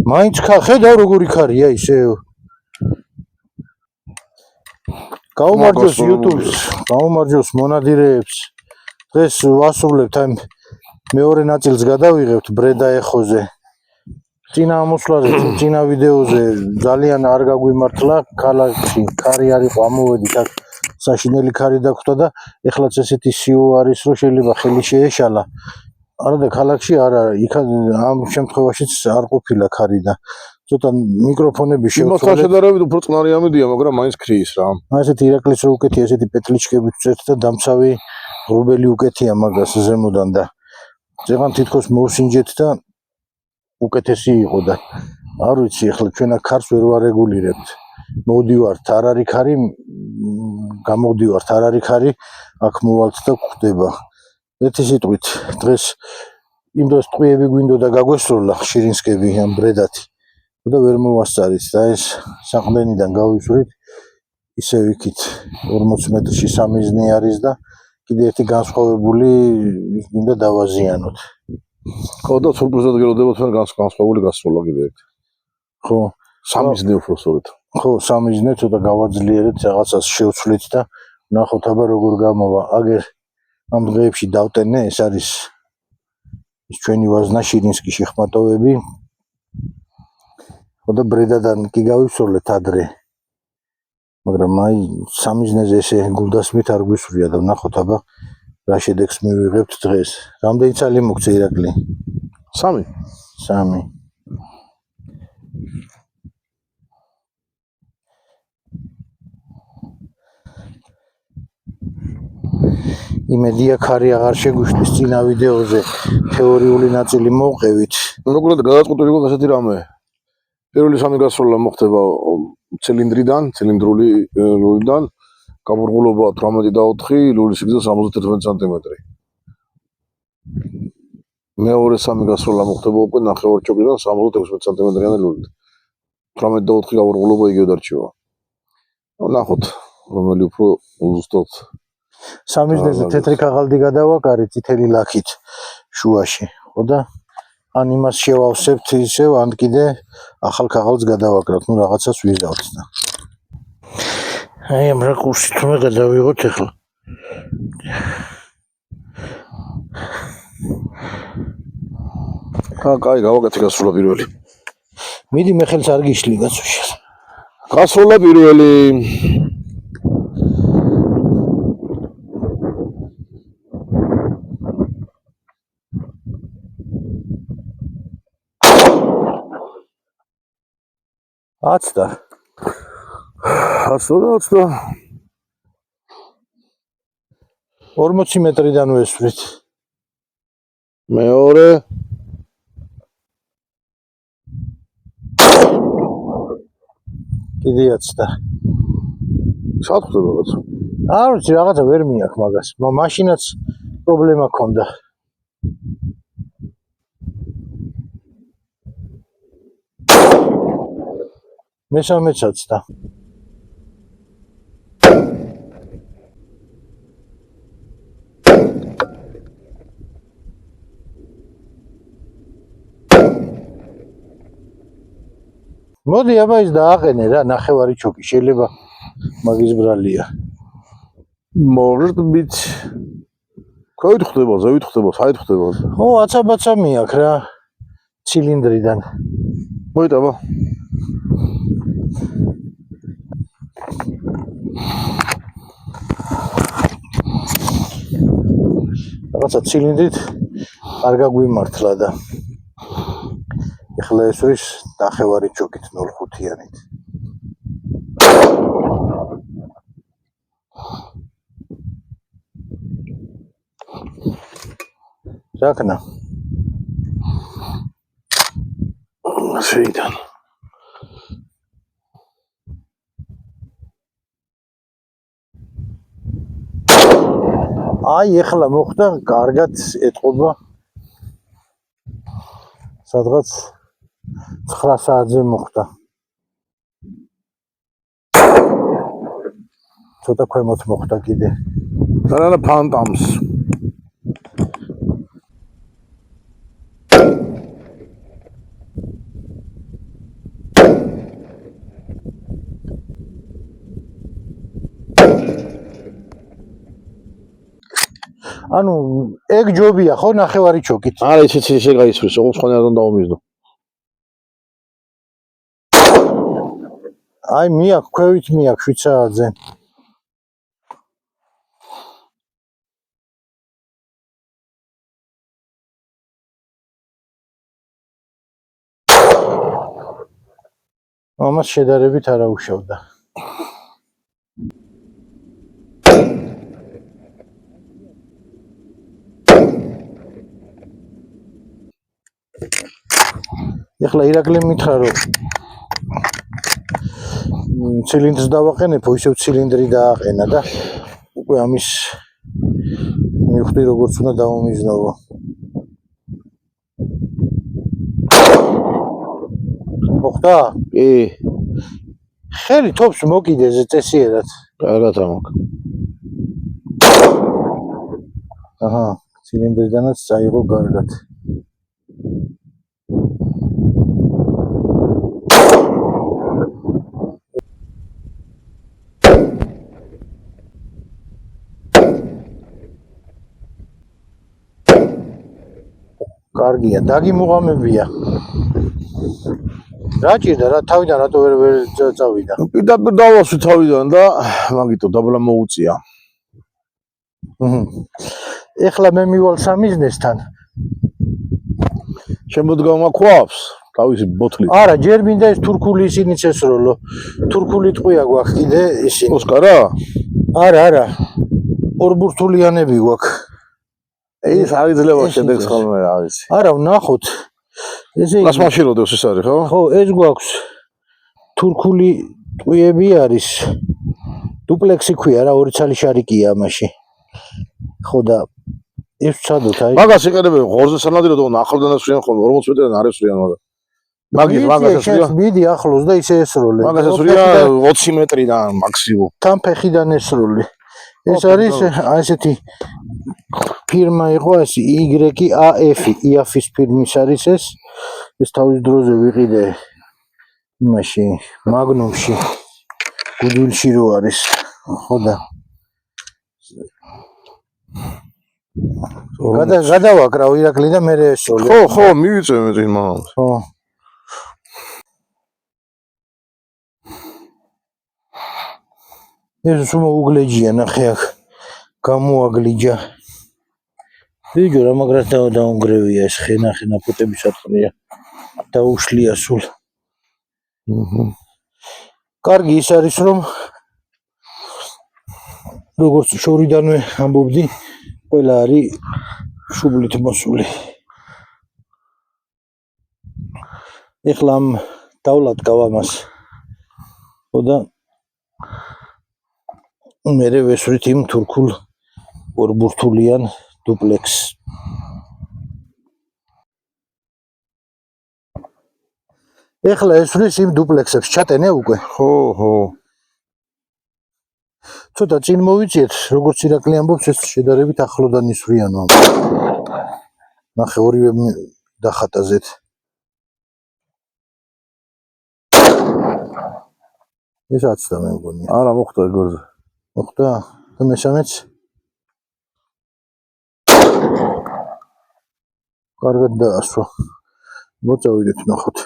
მაინც ხედავ როგორი ქარია ისევ. გაუმარჯოს YouTube-ს, გაუმარჯოს მონადირეებს. დღეს ვასრულებთ ამ მეორე ნაწილს გადავიღებთ ბრედა ეხოზე. წინა ამოსვლაზე, წინა ვიდეოზე ძალიან არ გაგვიმართლა, ქალაქში ქარი არ იყო, ამოვედით აქ საშინელი ქარი დაგვხვდა და ეხლაც ესეთი სიო არის, რომ შეიძლება ხელი შეეშალა. არა და ქალაქში არა, იქ ამ შემთხვევაშიც არ ყოფილა ქარი და ცოტა მიკროფონები შევწყვეტ. იმასთან შედარებით უფრო წყნარი ამედია, მაგრამ მაინც ქრის რა. ესეთი ირაკლის რო უკეთია, ესეთი პეტლიჩკებით წერთ და დამცავი ღრუბელი უკეთია მაგას ზემოდან და ზეგან თითქოს მოვსინჯეთ და უკეთესი იყო და არ ვიცი, ახლა ჩვენ აქ ქარს ვერ ვარეგულირებთ. მოვდივართ, არ არის ქარი, გამოვდივართ, არ არის ქარი, აქ მოვალთ და გვხდება. ერთი სიტყვით, დღეს იმ დროს ტყვიები გვინდოდა გაგვესროლა, შირინსკები ამ ბრედათი. და ვერ მოვასწარით და ეს საყდენიდან გავისვრით, ისევ იქით 40 მეტრში სამიზნე არის და კიდე ერთი განსხვავებული ის გინდა დავაზიანოთ. ხო და სურპრიზად გელოდება თქვენ განსხვავებული გასროლა კიდე ერთი. ხო, სამიზნე უფრო სწორედ. ხო, სამიზნე ცოტა გავაძლიერეთ, რაღაცას შევცვლით და ნახოთ აბა როგორ გამოვა. აგერ ამ დღეებში დავტენე, ეს არის ის ჩვენი ვაზნა შირინსკიში ხმატოვები. ხო და ბრედადან კი გავისროლეთ ადრე. მაგრამ აი სამიზნეზე ესე გულდასმით არ გვისვრია და ნახოთ აბა რა შედეგს მივიღებთ დღეს. რამდენი ცალი მოგწე ირაკლი? 3. 3. იმედია ქარი აღარ შეგვიშლის წინა ვიდეოზე თეორიული ნაწილი მოვყევით. მოკლედ გადაწყვეტილი იყო ასეთი რამე. პირველი 3 გასროლა მოხდება ცილინდრიდან, ცილინდრული ლულიდან, გამორგულობა 18 და 4, ლულის სიგრძე 71 სანტიმეტრი. მეორე 3 გასროლა მოხდება უკვე ნახევარჩოქრიდან 76 სანტიმეტრიანი ლულით. 18 და 4 გამორგულობა იგივე დარჩება. ნახოთ, რომელი უფრო ზუსტად. სამიზნეზე თეთრი ქაღალდი გადავაკარით წითელი ლაქით შუაში, ხო და ან იმას შევავსებთ ისევ, ან კიდე ახალ ქაღალდს გადავაკრათ, ნუ რაღაცას ვიზავთ და. აი ამ რაკურსით უნდა გადავიღოთ ახლა. კაი, გავაკეთე გასროლა პირველი. მიდი მე ხელს არ გიშლი გაცუშა. გასროლა პირველი. აცდა 40 მეტრიდან ვესვრით. მეორე კიდე აცდა. სად ხდება რაღაცა? არ ვიცი, რაღაცა ვერ მიაქვს მაგას. მაშინაც პრობლემა ქონდა. მესამეც აცდა. მოდი აბა ის დააყენე რა, ნახევარი ჩოკი შეიძლება მაგის ბრალია. может быть. ქვევით ხდება, ზევით ხდება, საით ხდება. ო, აცაბაცა მიაქვს რა. ცილინდრიდან. მოიტავა. რაღაცა ცილინდრით არ გაგვიმართლა და ეხლა ეს არის ნახევარი ჩოკით 0.5-იანით. რაკნა? შეიდან. აი ეხლა მოხდა, კარგად ეტყობა. სადღაც 9 საათზე მოხდა. ცოტა ქვემოთ მოხდა კიდე. და ფანტამს. ანუ ეგ ჯობია ხო ნახევარი ჩოკით. არა ისიც ისე გაისვრის, ოღონდ სხვა არ უნდა დავმიზნო. აი მიაქ ქვევით მიაქ შვიცაძე. ამას შედარებით არა უშავდა. ეხლა ირაკლიმ მითხრა რომ ცილინდრს დავაყენებო, ისევ ცილინდრი დააყენა და უკვე ამის მივხვდი როგორც უნდა დავუმიზნოვო. მოხდა? კი, ხელი თობს მოკიდეს წესიერად. კარგად ამაკ. აჰა, ცილინდრიდანაც წაიღო კარგად. კარგია, დაგიმუღამებია. რა ჭირდა რა თავიდან რატო ვერ წავიდა? პირდაპირ დავასვი თავიდან და მაგითო დაბლა მოუწია. ეხლა მე მივალ სამიზნესთან. შემოდგომა ქვავს თავისი ბოთლით. არა, ჯერ მინდა ეს თურქული ისინიც ესროლო. თურქული ტყვია გვაქვს კიდე ისინი. ოსკარა? არა. ორბურთულიანები გვაქვს. ის არ იძლევა შედეგს ხოლმე რა ვიცი. არა, ვნახოთ. ესე იგი, რას მაშინოდებს ეს არის, ხო? ხო, ეს გვაქვს თურქული ტყვიები არის. დუპლექსი ქვია რა, ორი ცალი შარიკია ამაში. ხო და ეს ვცადოთ აი. მაგას იყენებენ ღორზე სანადიროდ, ოღონდ ახლოდან ესვრიან ხოლმე 40 მეტრიდან არ ესვრიან მაგას. მაგას ესვრიან. მიდი ახლოს და ისე ესროლე. მაგას ესვრიან 20 მეტრიდან მაქსიმუმ. თან ფეხიდან ესროლე. ეს არის ასეთი ფირმა იყო ეს YAF, IAF-ის ფირმის არის ეს. ეს თავის დროზე ვიყიდე იმაში, მაგნუმში. გუდვილში რო არის. ხო და გადავაკრავ ირაკლი და მე ესროლე. ხო, მივიწევ მე წინ მამამს. ხო. ეს სულ უგლეჯია ნახე აქ. გამოაგლიჯა. ვიჯო რა მაგრად დაუნგრევია ეს ხენახე ნაფოტები სატყრია. დაუშლია სულ. კარგი ის არის რომ როგორც შორიდანვე ამბობდი, ყველა არის შუბლით მოსული. ეხლა ამ დავლატკავ ამას. ხო და მერე ვესვრით იმ თურქულ ორბურთულიან დუპლექსს. ეხლა ესვრის იმ დუპლექსებს ჩატენე უკვე. ხო. ცოტა წინ მოვიწიეთ, როგორც ირაკლი ამბობს, ეს შედარებით ახლოდან ისვრიანო. ნახე ორივე დახატაზეთ. ეს აცდა მე მგონია. არა მოხდა ეგორზე. მოხდა და მესამეც კარგად დაასვა. მოწავიდეთ ნახოთ.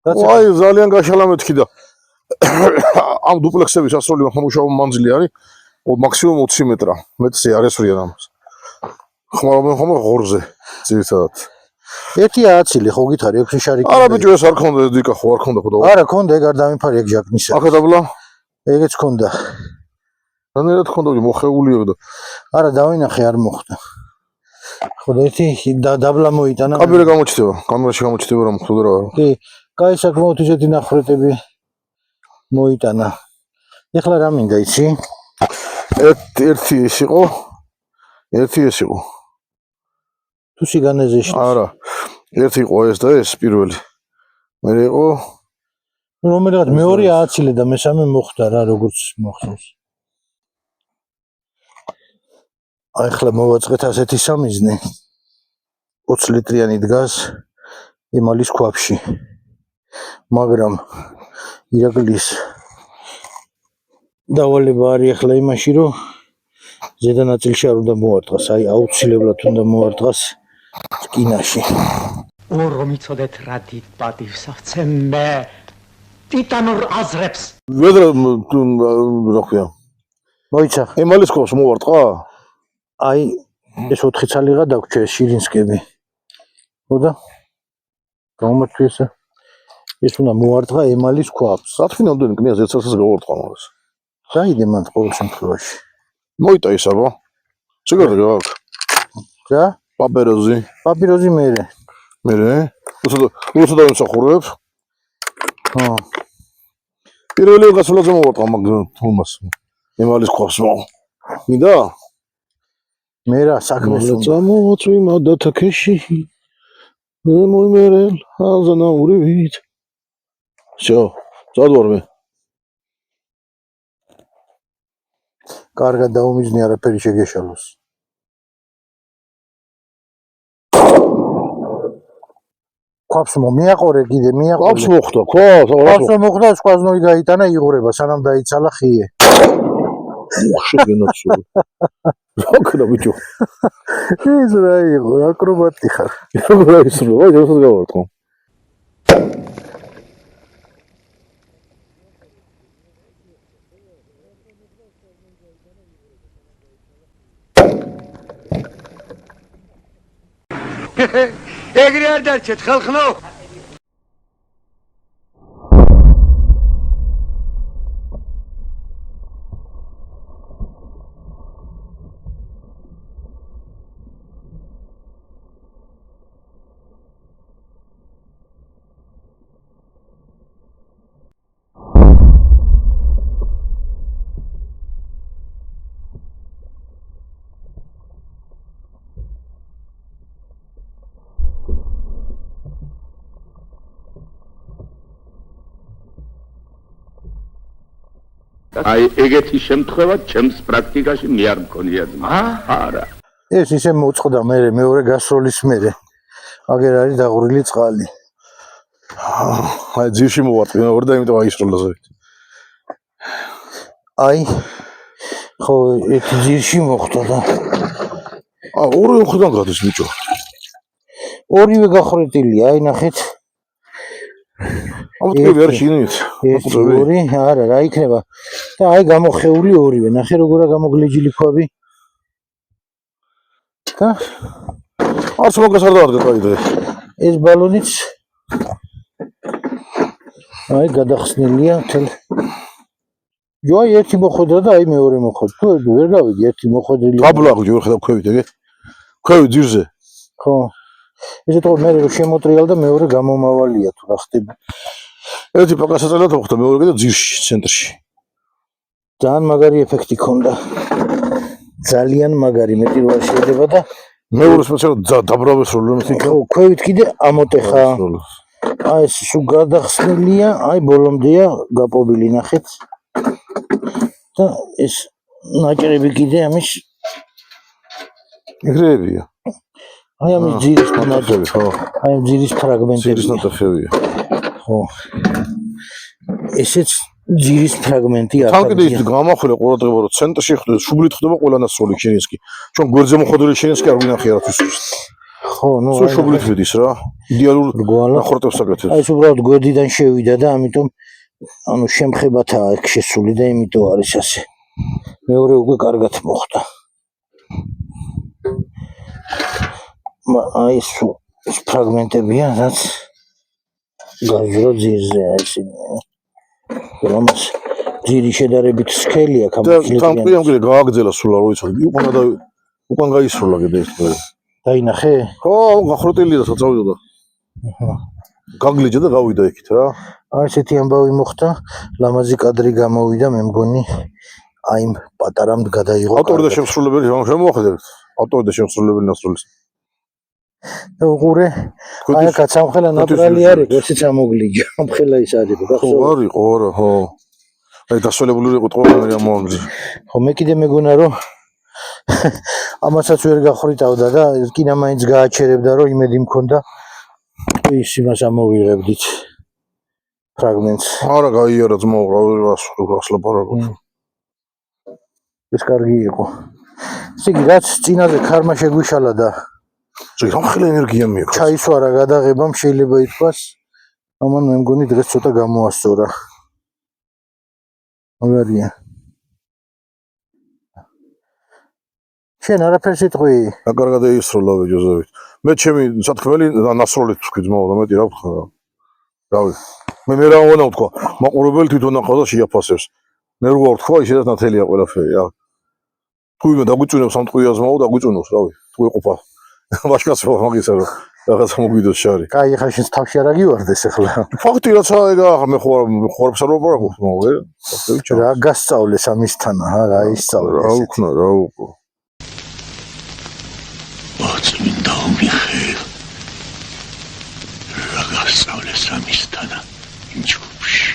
აი ძალიან გაშალა მეთქი და ამ დუპლექსების ასროლი მომუშავო მანძილი არის მაქსიმუმ 20 მეტრა. მეტზე არ ესვრიან ამას. ხომ ღორზე ძირითადად. ერთი აცილი ხო გითხარი 6 შარიკი. არა ბიჭო ეს არ ქონდა დიკა ხო არ ქონდა ხო და. არა ქონდა ეგ არ დამიფარი ეგ ჯაკნისა. ახლა დაბლა? ეგეც ქონდა. რანერად ქონდა მოხეულიო და. არა დავინახე არ მოხდა. ხო და ერთი დაბლა მოიტანა. კამერა გამოჩდება, კამერაში გამოჩდება რა მოხდა რა. კი, კაი საკმაოდ ისეთი ნახრეტები მოიტანა. ეხლა რა მინდა იცი? ერთი ეს იყო. ერთი ეს იყო. თუ სიგანეზეში. არა. ერთი იყო ეს და ეს პირველი. მე იყო რომელიღაც მეორე ააცილე და მესამე მოხდა რა როგორც მოხსოვს. აი ხლა მოვაწყეთ ასეთი სამიზნე. 20 ლიტრიანი დგას ემალის ქვაბში. მაგრამ ირაკლის დავალება არის ახლა იმაში, რომ ზედა ნაწილში არ უნდა მოარტყას, აი აუცილებლად უნდა მოარტყას რკინაში. რომ იცოდეთ რა დიდ პატივს აღწევ მე ტიტანურ აზრებს. ვედრა რა ქვია? მოიცა. ემალის ხოს მოვარტყა? აი ეს 4 ცალიღა დაგვრჩა ეს შირინსკები. ხოდა? გამომართვეს. ეს უნდა მოარტყა ემალის ქვაბს. რა თქმა უნდა, კნიას ერთსაც გავარტყა მაგას. დაიდე მან ყოველ შემთხვევაში. მოიტა ის აბა. სიგარეტი გაქვს. რა? პაპიროზი მერე. უცოტა იმსახურებ. ხო. პირველი გასვლაზე მოვარტყა მაგ თომას. ემალის ქვაბს მო. მინდა? მე რა საქმეს უნდა წამოწვიმა დათაქეში. მოიმერელ აზანაურივით. всё, წადვარ. კარგად დაუმიზნე არაფერი შეგეშალოს. ქვაბს მიაყორე კიდე მიაყორე. ქვაბს მოხდა, ქვაბს მოხდა, სხვაზნოი გაიტანა იღურება, სანამ დაიცალა ხიე. შეგენაცო. რა ქნა ბიჭო? ეს რა იყო, აკრობატი ხარ. რა ისრო, აი ეს გავარტყო. ეგრე არ დარჩეთ ხალხნო. აი ეგეთი შემთხვევა ჩემს პრაქტიკაში მე არ მქონია ძმა. არა. ეს ისე მოწყდა მეორე გასროლის მერე. აგერ არის დაღურილი წყალი. აი ძირში მოვარტყი მეორე და იმიტომ აისროლაზე. აი ხო ეს ძირში მოხდა და ორივე მხრიდან გადის ბიჭო. ორივე გახრეტილია, აი ნახეთ. ამიტომ ვერ შინით. ორი, არა, რა იქნება. და აი გამოხეული ორივე. ნახე როგორა გამოგლეჯილი ქვაბი. და არც მაგას არ დავარდა კიდე. ეს ბალონიც აი გადახსნილია თელ. აი ერთი მოხვედრა და აი მეორე მოხვედრა. თუ ვერ გავიგი ერთი მოხვედრილი. აბლაღვი ვერ ხედავ ქვევით ეგე. ქვევი ძირზე. ხო. ესე თქო მე რო შემოტრიალ და მეორე გამომავალია თუ რა ხდება. ერთი პაკასაწელად მოხდა მეორე კიდე ძირში ცენტრში. ძალიან მაგარი ეფექტი ქონდა. ძალიან მაგარი მეტი რო არ შეიძლება და მეორე სპეციალურად დაბრალეს როლონს იქა. ხო, ქვევით კიდე ამოტეხა. აი ეს სულ გადახსნილია, აი ბოლომდეა გაპობილი ნახეთ. და ეს ნაჭრები კიდე ამის ეგრეებია. აი ამის ძირის ნაჭრები, ხო. აი ამ ძირის ფრაგმენტები. ძირის ნატეხებია. ხო. ესეც ძირის ფრაგმენტი არის. თან კიდე ის გამახვირე ყურადღება რომ ცენტრში ხდება, შუბლით ხდება ყველანასწორი შენისკი. ჩვენ გვერდზე მოხდილი შენისკი არ ვინახია რა თვისს. ხო, ნუ სულ შუბლით ვიდის რა. იდეალურ ნახორტებს აკეთებს. აი ეს უბრალოდ გვერდიდან შევიდა და ამიტომ ანუ შემხებათაა ეგ შესული და იმიტომ არის ასე. მეორე უკვე კარგად მოხდა. აი ეს ფრაგმენტებია, რაც გაჟრო ძირზე ისინი. რომას ძირი შედარებით სქელი აქვს ამის. თან ყიამ კიდე გააგზელა სულ არ ვიცოდი. უკან გაისროლა კიდე ეს დღე. დაინახე? ხო, გახროტილია და საწავიდო. გაგლიჯა და გავიდა იქით რა. აი ესეთი ამბავი მოხდა, ლამაზი კადრი გამოვიდა, მე მგონი აი იმ პატარამ გადაიღო. ავტორი და შემსრულებელი შემოახედეთ. ავტორი და შემსრულებელი ნასრულის. და უყურე, აი კაცამხელა ნატრალი არის, ესეც ამოგლიჯა. ამხელა ის არის, ხო, არისო, არა, ხო. აი დასავლებული იყო ტყორანი ამოაგზი. ხო, მე კიდე მეგონა რომ ამასაც ვერ გახრიტავდა და რკინა მაინც გააჩერებდა რომ იმედი მქონდა ის იმას ამოვიღებდით. ფრაგმენტს. არა გაიარა ძმაო, რა რას ლაპარაკობ. ეს კარგი იყო. ესე იგი, რაც წინაზე ქარმა შეგვიშალა და ზოგადად ხელი ენერგია მიიღო. ჩაისვარა გადაღებამ შეიძლება ითქვას. ამან მე მგონი დღეს ცოტა გამოასწორა. მაგარია. შენ არაფერს იტყვი? რა კარგად ეისროლავე ჯოზევით. მე ჩემი სათქმელი ნასროლით ვთქვი ძმაო და მეტი რა ვთქვა. რავი. მე რა ვანა ვთქვა. მაყურებელი თვითონ ახლა შეაფასებს. მე როგორ ვთქვა, ისედაც ნათელია ყველაფერი, რა. თუ იმე დაგვიწუნებს ამ ტყვია ძმაო, დაგვიწუნოს, რავი. თუ ეყოფა. ვაშკაცობა მაგისა რომ რაღაცა მოგვიდოს შარი. კაი, ხა შენს თავში არ აგივარდეს ახლა. ფაქტი რაცა ეგა ახლა მე ხوارებს არ ვაპარაკობ, მაგრამ რა გასწავლეს ამისთან, რა ისწავლე. რა უქნა, რა უკო. მოწმინდა მიხეილ რა გასწავლეს ამისთანა ჯგუფში.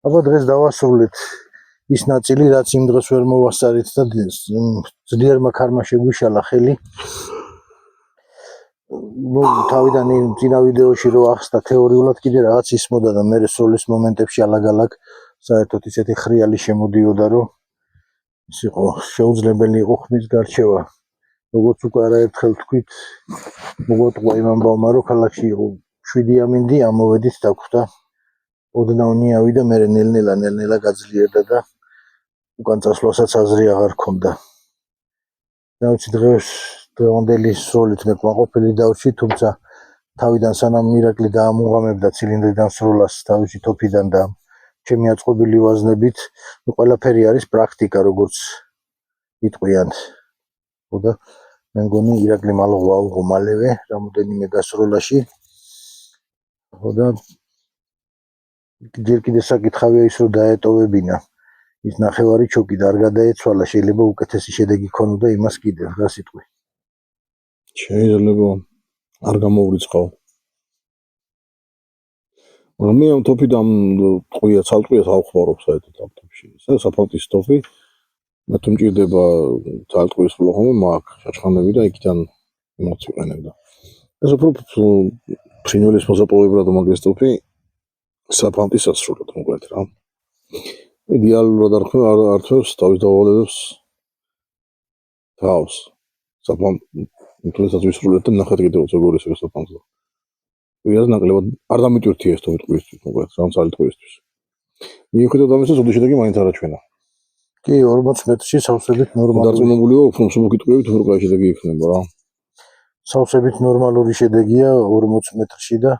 აბა დღეს დავასრულეთ ის ნაწილი, რაც იმ დღეს ვერ მოვასწარით და ძლიერმა ქარმა შეგვიშალა ხელი. ნუ თავიდან წინა ვიდეოში რო ახსნა თეორიულად კიდე რაღაც ისმოდა და მე სროლის მომენტებში ალაგ-ალაგ საერთოდ ისეთი ხრიალი შემოდიოდა, რომ ის იყო შეუძლებელი იყო ხმის გარჩევა. როგორც უკვე არაერთხელ თქვით, მოგოტყვა იმ ამბავმა, რომ ქალაქში იყო 7 ამინდი, ამოვედით დაგვხვდა ოდნავ ნიავი და მე ნელ-ნელა გაძლიერდა და უკან წასვლასაც აზრი აღარ ქონდა. რა ვიცი, დღევანდელი სროლით მე კმაყოფილი დავში, თუმცა თავიდან სანამ მირაკლი დაამუღამებდა ცილინდრიდან სროლას თავისი თოფიდან და ჩემი აწყობილი ვაზნებით, ყველაფერი არის პრაქტიკა, როგორც იტყვიან. და მე მგონი ირაკლი მალღვა აუღო მალევე რამოდენიმე გასროლაში. და ჯერ კიდე საკითხავია ის, რომ დაეტოვებინა ის ნახევარი ჩოკი და არ გადაეცვალა, შეიძლება უკეთესი შედეგი ქონოდა იმას კიდევ, რა სიტყვი. შეიძლება არ გამოვრიცხავ. მაგრამ მე ამ თოფიდან ტყვია, ცალტყვიას ავხმარობ საერთოდ ამ თოფში. ეს საფალტის თოფი მე თუ მჭირდება ცალტყვის ფლოღომი მაქვს შაჩხანები და იქიდან მოციყენებდა. ეს უფრო ფრინველის მოსაპოვებლად მაგეს თოფი საფალტის ასრულოთ მოკლედ რა. იდეალურად ართვევს თავის დავალებებს თავს. საფალტის ვისრულეთ და ნახეთ კიდევ როგორ ისე საფალტი. ვიას ნაკლებად არ დამიტვირთია ეს თოფი ტყვისთვის მოკლედ სამსალი ტყვისთვის. მიუხედავად ამისა, ზოგი შედეგი მაინც არ აჩვენა. კი, 40 მეტრში სავსებით ნორმალური. დარწმუნებული ვარ, უფრო მსუბუქი ტყვიებით უფრო კაი შედეგი იქნება რა. სავსებით ნორმალური შედეგია 40 მეტრში და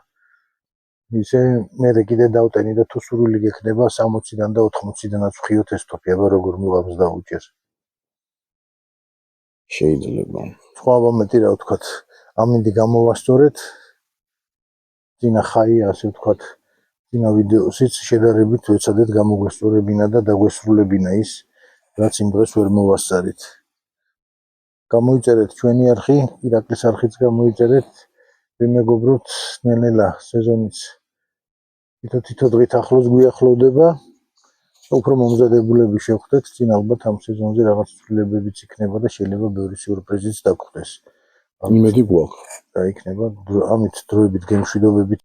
ისე მე კიდე დავტენი და თუ სურვილი გექნება 60-დან და 80-დანაც ვხიოთ ეს თოფი, აბა როგორ მიღავს დაუჭერ. შეიძლება. სხვა მომენტი რა ვთქვათ, ამინდი გამოვასწორეთ. წინა ხაია, ასე ვთქვათ, წინა ვიდეოსიც შედარებით ვეცადეთ გამოგვესწორებინა და დაგვესრულებინა ის, რაც იმ დღეს ვერ მოვასწარით. გამოიწერეთ ჩვენი არხი, ირაკლის არხიც გამოიწერეთ. ვიმეგობროთ ნელ-ნელა სეზონიც თითო დღით ახლოს გვიახლოვდება. უფრო მომზადებულები შევხვდეთ, წინ ალბათ ამ სეზონზე რაღაც ცვლილებებიც იქნება და შეიძლება ბევრი სიურპრიზიც დაგხვდეს. იმედი გვაქვს. და იქნება ამით დროებით გემშვიდობებით